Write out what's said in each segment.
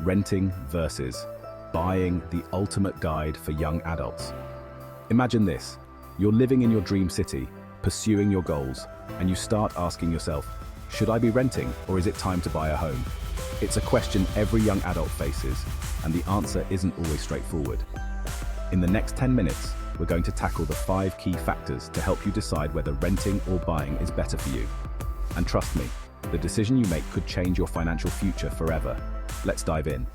Renting versus buying, the ultimate guide for young adults. Imagine this: you're living in your dream city, pursuing your goals, and you start asking yourself, should I be renting or is it time to buy a home? It's a question every young adult faces, and the answer isn't always straightforward. In the next 10 minutes, we're going to tackle the 5 key factors to help you decide whether renting or buying is better for you. And trust me, the decision you make could change your financial future forever. Let's dive in.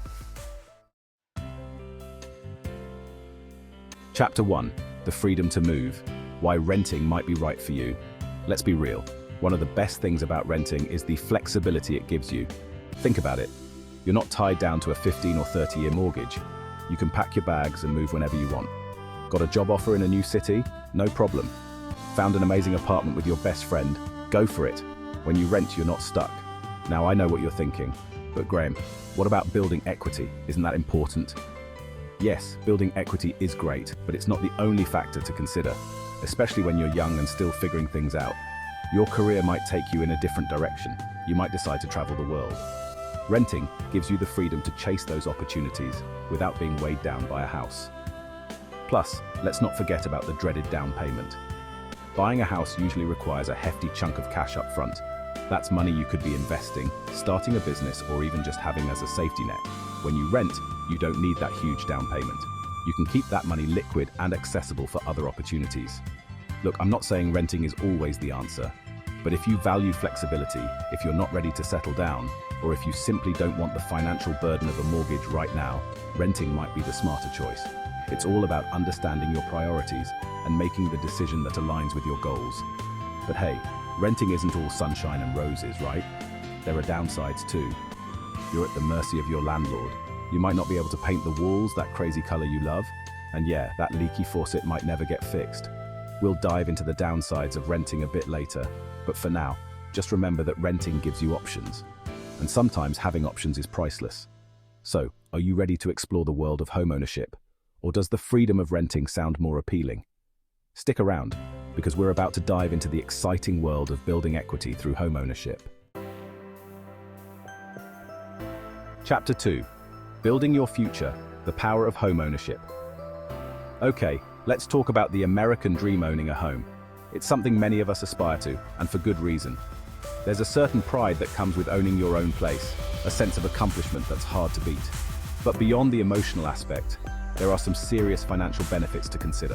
Chapter 1: The freedom to move. Why renting might be right for you. Let's be real. One of the best things about renting is the flexibility it gives you. Think about it. You're not tied down to a 15 or 30-year mortgage. You can pack your bags and move whenever you want. Got a job offer in a new city? No problem. Found an amazing apartment with your best friend? Go for it. When you rent, you're not stuck. Now I know what you're thinking. But Graham, what about building equity? Isn't that important? Yes, building equity is great, but it's not the only factor to consider, especially when you're young and still figuring things out. Your career might take you in a different direction. You might decide to travel the world. Renting gives you the freedom to chase those opportunities without being weighed down by a house. Plus, let's not forget about the dreaded down payment. Buying a house usually requires a hefty chunk of cash up front. That's money you could be investing, starting a business, or even just having as a safety net. When you rent, you don't need that huge down payment. You can keep that money liquid and accessible for other opportunities. Look, I'm not saying renting is always the answer, but if you value flexibility, if you're not ready to settle down, or if you simply don't want the financial burden of a mortgage right now, renting might be the smarter choice. It's all about understanding your priorities and making the decision that aligns with your goals. But hey, renting isn't all sunshine and roses, right? There are downsides too. You're at the mercy of your landlord. You might not be able to paint the walls that crazy color you love, and yeah, that leaky faucet might never get fixed. We'll dive into the downsides of renting a bit later, but for now, just remember that renting gives you options. And sometimes having options is priceless. So, are you ready to explore the world of homeownership? Or does the freedom of renting sound more appealing? Stick around, because we're about to dive into the exciting world of building equity through homeownership. Chapter 2: Building Your Future, the Power of Homeownership. Okay, let's talk about the American dream: owning a home. It's something many of us aspire to, and for good reason. There's a certain pride that comes with owning your own place, a sense of accomplishment that's hard to beat. But beyond the emotional aspect, there are some serious financial benefits to consider.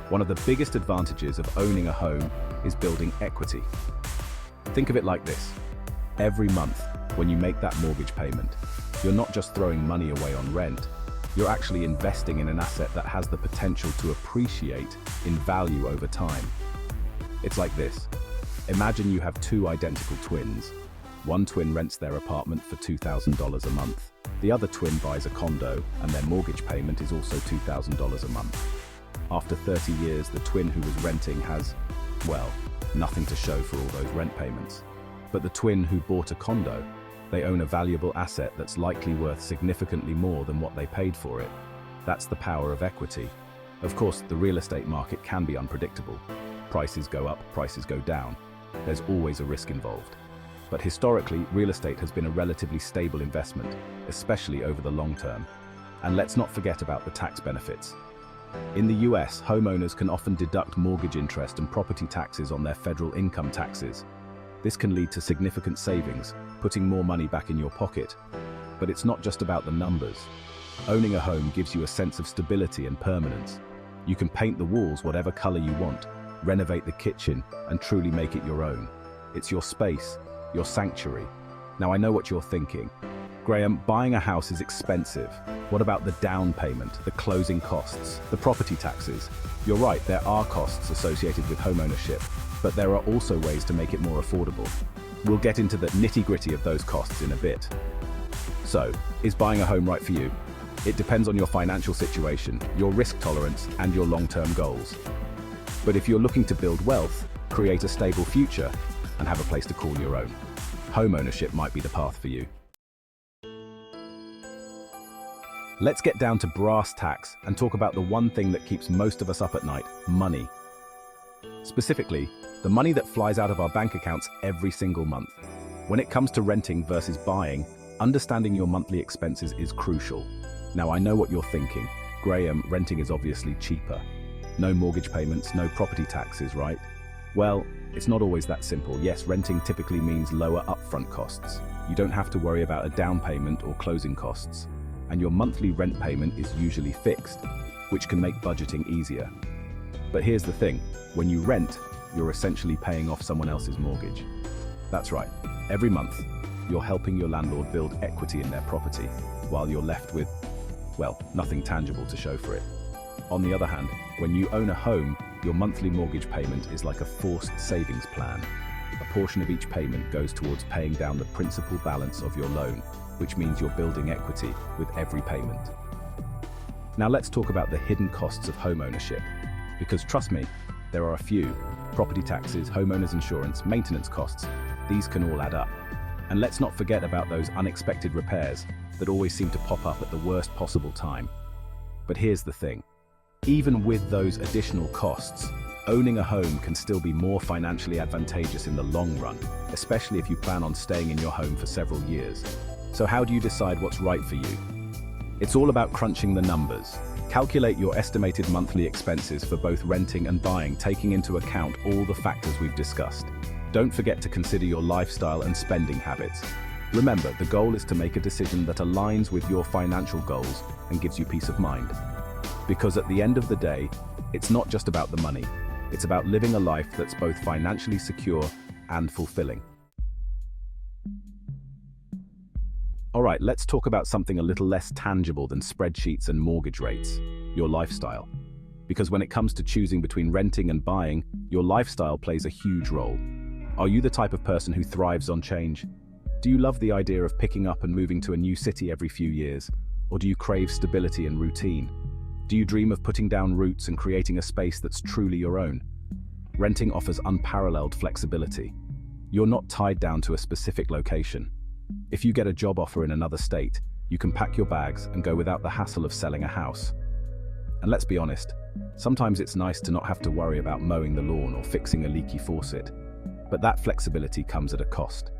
One of the biggest advantages of owning a home is building equity. Think of it like this. Every month, when you make that mortgage payment, you're not just throwing money away on rent, you're actually investing in an asset that has the potential to appreciate in value over time. It's like this. Imagine you have 2 identical twins. One twin rents their apartment for $2,000 a month. The other twin buys a condo, and their mortgage payment is also $2,000 a month. After 30 years, the twin who was renting has, well, nothing to show for all those rent payments. But the twin who bought a condo, they own a valuable asset that's likely worth significantly more than what they paid for it. That's the power of equity. Of course, the real estate market can be unpredictable. Prices go up, prices go down. There's always a risk involved. But historically, real estate has been a relatively stable investment, especially over the long term. And let's not forget about the tax benefits. In the US, homeowners can often deduct mortgage interest and property taxes on their federal income taxes. This can lead to significant savings, putting more money back in your pocket. But it's not just about the numbers. Owning a home gives you a sense of stability and permanence. You can paint the walls whatever color you want, renovate the kitchen, and truly make it your own. It's your space, your sanctuary. Now I know what you're thinking. Graham, buying a house is expensive. What about the down payment, the closing costs, the property taxes? You're right, there are costs associated with homeownership, but there are also ways to make it more affordable. We'll get into the nitty-gritty of those costs in a bit. So, is buying a home right for you? It depends on your financial situation, your risk tolerance, and your long-term goals. But if you're looking to build wealth, create a stable future, and have a place to call your own, homeownership might be the path for you. Let's get down to brass tacks and talk about the one thing that keeps most of us up at night: money. Specifically, the money that flies out of our bank accounts every single month. When it comes to renting versus buying, Understanding your monthly expenses is crucial. Now, I know what you're thinking. Graham, renting is obviously cheaper. No mortgage payments, no property taxes, right? Well, it's not always that simple. Yes, renting typically means lower upfront costs. You don't have to worry about a down payment or closing costs. And your monthly rent payment is usually fixed, which can make budgeting easier. But here's the thing, when you rent, you're essentially paying off someone else's mortgage. That's right, every month, you're helping your landlord build equity in their property, while you're left with, well, nothing tangible to show for it. On the other hand, when you own a home, your monthly mortgage payment is like a forced savings plan. A portion of each payment goes towards paying down the principal balance of your loan, which means you're building equity with every payment. Now let's talk about the hidden costs of home ownership. Because trust me, there are a few. Property taxes, homeowners insurance, maintenance costs, these can all add up. And let's not forget about those unexpected repairs that always seem to pop up at the worst possible time. But here's the thing. Even with those additional costs, owning a home can still be more financially advantageous in the long run, especially if you plan on staying in your home for several years. So how do you decide what's right for you? It's all about crunching the numbers. Calculate your estimated monthly expenses for both renting and buying, taking into account all the factors we've discussed. Don't forget to consider your lifestyle and spending habits. Remember, the goal is to make a decision that aligns with your financial goals and gives you peace of mind. Because at the end of the day, it's not just about the money. It's about living a life that's both financially secure and fulfilling. All right, let's talk about something a little less tangible than spreadsheets and mortgage rates, your lifestyle. Because when it comes to choosing between renting and buying, your lifestyle plays a huge role. Are you the type of person who thrives on change? Do you love the idea of picking up and moving to a new city every few years? Or do you crave stability and routine? Do you dream of putting down roots and creating a space that's truly your own? Renting offers unparalleled flexibility. You're not tied down to a specific location. If you get a job offer in another state, you can pack your bags and go without the hassle of selling a house. And let's be honest, sometimes it's nice to not have to worry about mowing the lawn or fixing a leaky faucet. But that flexibility comes at a cost.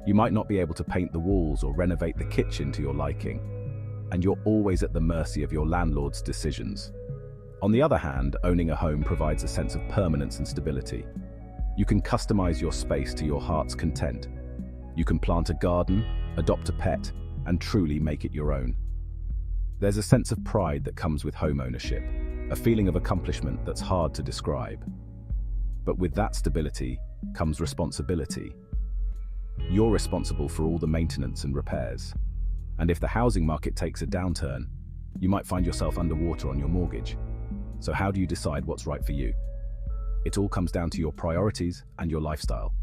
You might not be able to paint the walls or renovate the kitchen to your liking. And you're always at the mercy of your landlord's decisions. On the other hand, owning a home provides a sense of permanence and stability. You can customize your space to your heart's content. You can plant a garden, adopt a pet, and truly make it your own. There's a sense of pride that comes with home ownership, a feeling of accomplishment that's hard to describe. But with that stability comes responsibility. You're responsible for all the maintenance and repairs. And if the housing market takes a downturn, you might find yourself underwater on your mortgage. So how do you decide what's right for you? It all comes down to your priorities and your lifestyle.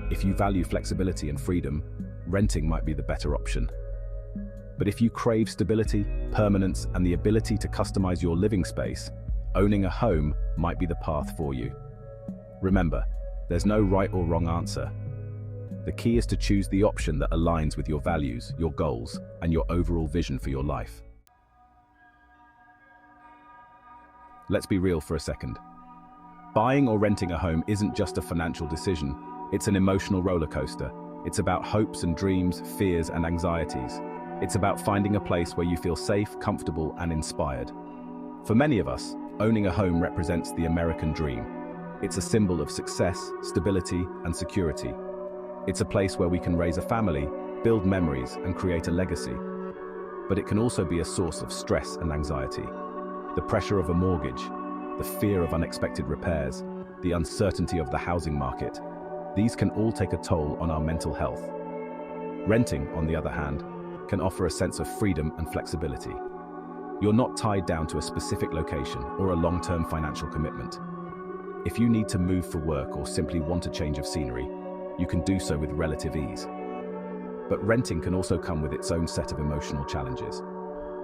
If you value flexibility and freedom, renting might be the better option. But if you crave stability, permanence, and the ability to customize your living space, owning a home might be the path for you. Remember, there's no right or wrong answer. The key is to choose the option that aligns with your values, your goals, and your overall vision for your life. Let's be real for a second. Buying or renting a home isn't just a financial decision. It's an emotional roller coaster. It's about hopes and dreams, fears and anxieties. It's about finding a place where you feel safe, comfortable, and inspired. For many of us, owning a home represents the American dream. It's a symbol of success, stability, and security. It's a place where we can raise a family, build memories, and create a legacy. But it can also be a source of stress and anxiety. The pressure of a mortgage, the fear of unexpected repairs, the uncertainty of the housing market. These can all take a toll on our mental health. Renting, on the other hand, can offer a sense of freedom and flexibility. You're not tied down to a specific location or a long-term financial commitment. If you need to move for work or simply want a change of scenery, you can do so with relative ease. But renting can also come with its own set of emotional challenges.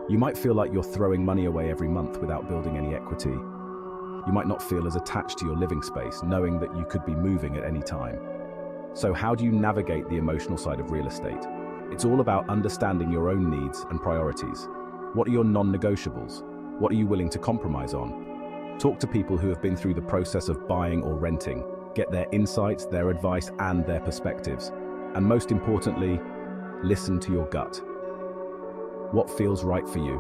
You might feel like you're throwing money away every month without building any equity. You might not feel as attached to your living space, knowing that you could be moving at any time. So how do you navigate the emotional side of real estate? It's all about understanding your own needs and priorities. What are your non-negotiables? What are you willing to compromise on? Talk to people who have been through the process of buying or renting. Get their insights, their advice, and their perspectives. And most importantly, Listen to your gut. What feels right for you?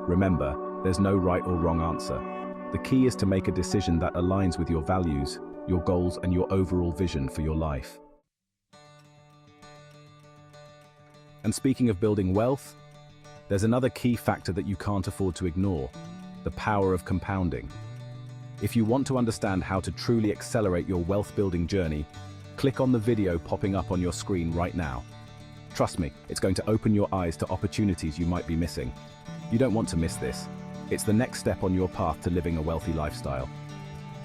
Remember, there's no right or wrong answer. The key is to make a decision that aligns with your values, your goals, and your overall vision for your life. And speaking of building wealth, there's another key factor that you can't afford to ignore: the power of compounding. If you want to understand how to truly accelerate your wealth-building journey, click on the video popping up on your screen right now. Trust me, it's going to open your eyes to opportunities you might be missing. You don't want to miss this. It's the next step on your path to living a wealthy lifestyle.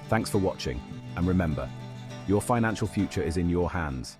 Thanks for watching, and remember, your financial future is in your hands.